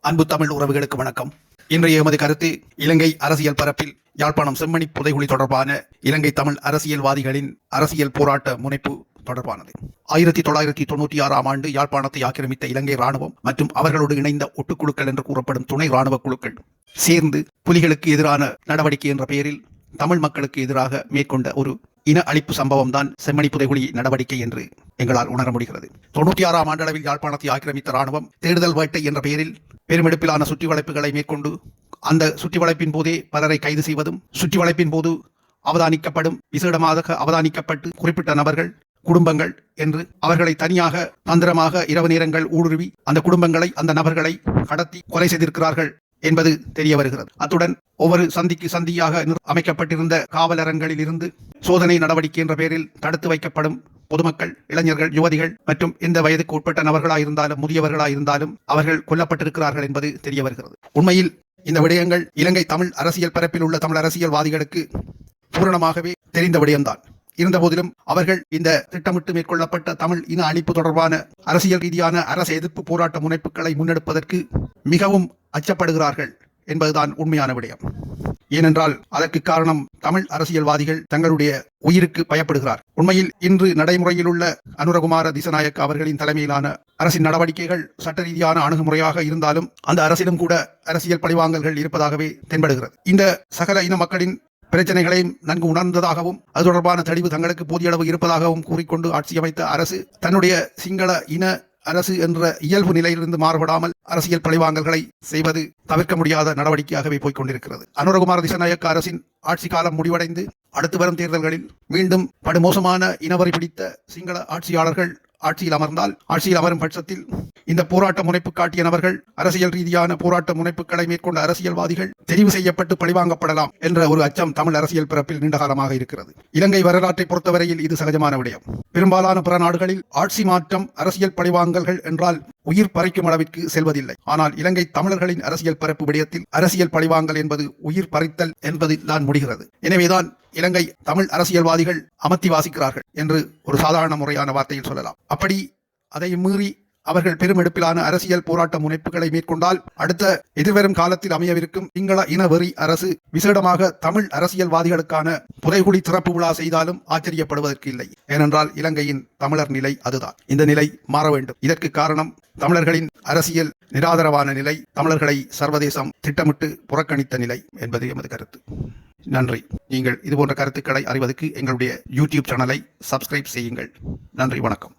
அன்பு தமிழ் உறவுகளுக்கு வணக்கம். இன்றைய எமது கருத்து இலங்கை அரசியல் பரப்பில் யாழ்ப்பாணம் செம்மணி புதைகுழி தொடர்பான இலங்கை தமிழ் அரசியல்வாதிகளின் அரசியல் போராட்ட முனைப்பு தொடர்பானது. 1996ஆம் ஆண்டு யாழ்ப்பாணத்தை ஆக்கிரமித்த இலங்கை ராணுவம் மற்றும் அவர்களோடு இணைந்த ஒட்டுக்குழுக்கள் என்று கூறப்படும் துணை ராணுவ குழுக்கள் சேர்ந்து புலிகளுக்கு எதிரான நடவடிக்கை என்ற பெயரில் தமிழ் மக்களுக்கு எதிராக மேற்கொண்ட ஒரு இன அழிப்பு சம்பவம் தான் செம்மணி புதைகுழி நடவடிக்கை என்று எங்களால் உணர முடிகிறது. 96ஆம் ஆண்டளவில் யாழ்ப்பாணத்தை ஆக்கிரமித்த ராணுவம் தேடுதல் வேட்டை என்ற பெயரில் பெருமெடுப்பிலான சுற்றி வளைப்புகளை மேற்கொண்டு அந்த சுற்றி வளைப்பின் போதே பலரை கைது செய்வதும், சுற்றி வளைப்பின் போது அவதானிக்கப்படும் விசேடமாக அவதானிக்கப்பட்டு குறிப்பிட்ட நபர்கள் குடும்பங்கள் என்று அவர்களை தனியாக தந்திரமாக இரவு நேரங்கள் ஊடுருவி அந்த குடும்பங்களை அந்த நபர்களை கடத்தி கொலை செய்திருக்கிறார்கள் என்பது தெரிய வருகிறது. அத்துடன் ஒவ்வொரு சந்திக்கு சந்தியாக அமைக்கப்பட்டிருந்த காவலரங்களில் இருந்து சோதனை நடவடிக்கை என்ற பெயரில் தடுத்து வைக்கப்படும் பொதுமக்கள், இளைஞர்கள், யுவதிகள் மற்றும் எந்த வயதுக்கு உட்பட்ட நபர்களாயிருந்தாலும் முதியவர்களாயிருந்தாலும் அவர்கள் கொல்லப்பட்டிருக்கிறார்கள் என்பது தெரிய வருகிறது. உண்மையில் இந்த விடயங்கள் இலங்கை தமிழ் அரசியல் பரப்பில் உள்ள தமிழ் அரசியல்வாதிகளுக்கு பூரணமாகவே தெரிந்த விடயம்தான். இருந்த போதிலும் அவர்கள் இந்த திட்டமிட்டு மேற்கொள்ளப்பட்ட தமிழ் இன அழிப்பு தொடர்பான அரசியல் ரீதியான அரசு எதிர்ப்பு போராட்ட முனைப்புகளை முன்னெடுப்பதற்கு மிகவும் அச்சப்படுகிறார்கள் என்பதுதான் உண்மையான விடயம். ஏனென்றால் அதற்கு காரணம் தமிழ் அரசியல்வாதிகள் தங்களுடைய உயிருக்கு பயப்படுகிறார். உண்மையில் இன்று நடைமுறையில் உள்ள அனுரகுமார திசநாயக்க அவர்களின் தலைமையிலான அரசின் நடவடிக்கைகள் சட்ட ரீதியான அணுகுமுறையாக இருந்தாலும் அந்த அரசிலும் கூட அரசியல் பழிவாங்கல்கள் இருப்பதாகவே தென்படுகிறது. இந்த சகல இன மக்களின் பிரச்சனைகளையும் நன்கு உணர்ந்ததாகவும் அது தொடர்பான தெளிவு தங்களுக்கு போதிய அளவு இருப்பதாகவும் கூறிக்கொண்டு ஆட்சி அமைத்த அரசு தன்னுடைய சிங்கள இன அரசு என்ற இயல்பு நிலையிலிருந்து மாறுபடாமல் அரசியல் பழிவாங்கல்களை செய்வது தவிர்க்க முடியாத நடவடிக்கையாகவே போய்கொண்டிருக்கிறது. அனுரகுமார திசநாயக்க அரசின் ஆட்சி காலம் முடிவடைந்து அடுத்து வரும் தேர்தல்களில் மீண்டும் படுமோசமான இனவரி பிடித்த சிங்கள ஆட்சியாளர்கள் ஆட்சியில் அமர்ந்தால், ஆட்சியில் அமரும் பட்சத்தில் இந்த போராட்ட முனைப்பு காட்டிய நபர்கள், அரசியல் ரீதியான போராட்ட முனைப்புகளை மேற்கொண்ட அரசியல்வாதிகள் தெரிவு செய்யப்பட்டு பழிவாங்கப்படலாம் என்ற ஒரு அச்சம் தமிழ் அரசியல் பிறப்பில் நீண்ட காலமாக இருக்கிறது. இலங்கை வரலாற்றை பொறுத்தவரையில் இது சகஜமான விடயம். பெரும்பாலான பிற நாடுகளில் ஆட்சி மாற்றம், அரசியல் பழிவாங்கல்கள் என்றால் உயிர் பறிக்கும் அளவிற்கு செல்வதில்லை. ஆனால் இலங்கை தமிழர்களின் அரசியல் பரப்பு விடயத்தில் அரசியல் பழிவாங்கல் என்பது உயிர் பறித்தல் என்பதில் தான் முடிகிறது. எனவேதான் இலங்கை தமிழ் அரசியல்வாதிகள் அமர்த்தி வாசிக்கிறார்கள் என்று ஒரு சாதாரண முறையான வார்த்தையில் சொல்லலாம். அப்படி அதை மீறி அவர்கள் பெருமெடுப்பிலான அரசியல் போராட்ட முனைப்புகளை மேற்கொண்டால் அடுத்த எதிர்வரும் காலத்தில் அமையவிருக்கும் சிங்கள இனவெறி அரசு விசேடமாக தமிழ் அரசியல்வாதிகளுக்கான புதைகுழி திறப்பு விழா செய்தாலும் ஆச்சரியப்படுவதற்கு இல்லை. ஏனென்றால் இலங்கையின் தமிழர் நிலை அதுதான். இந்த நிலை மாற வேண்டும். இதற்கு காரணம் தமிழர்களின் அரசியல் நிராதரவான நிலை, தமிழர்களை சர்வதேசம் திட்டமிட்டு புறக்கணித்த நிலை என்பது எமது கருத்து. நன்றி. நீங்கள் இதுபோன்ற கருத்துக்களை அறிவதற்கு எங்களுடைய யூடியூப் சேனலை சப்ஸ்கிரைப் செய்யுங்கள். நன்றி, வணக்கம்.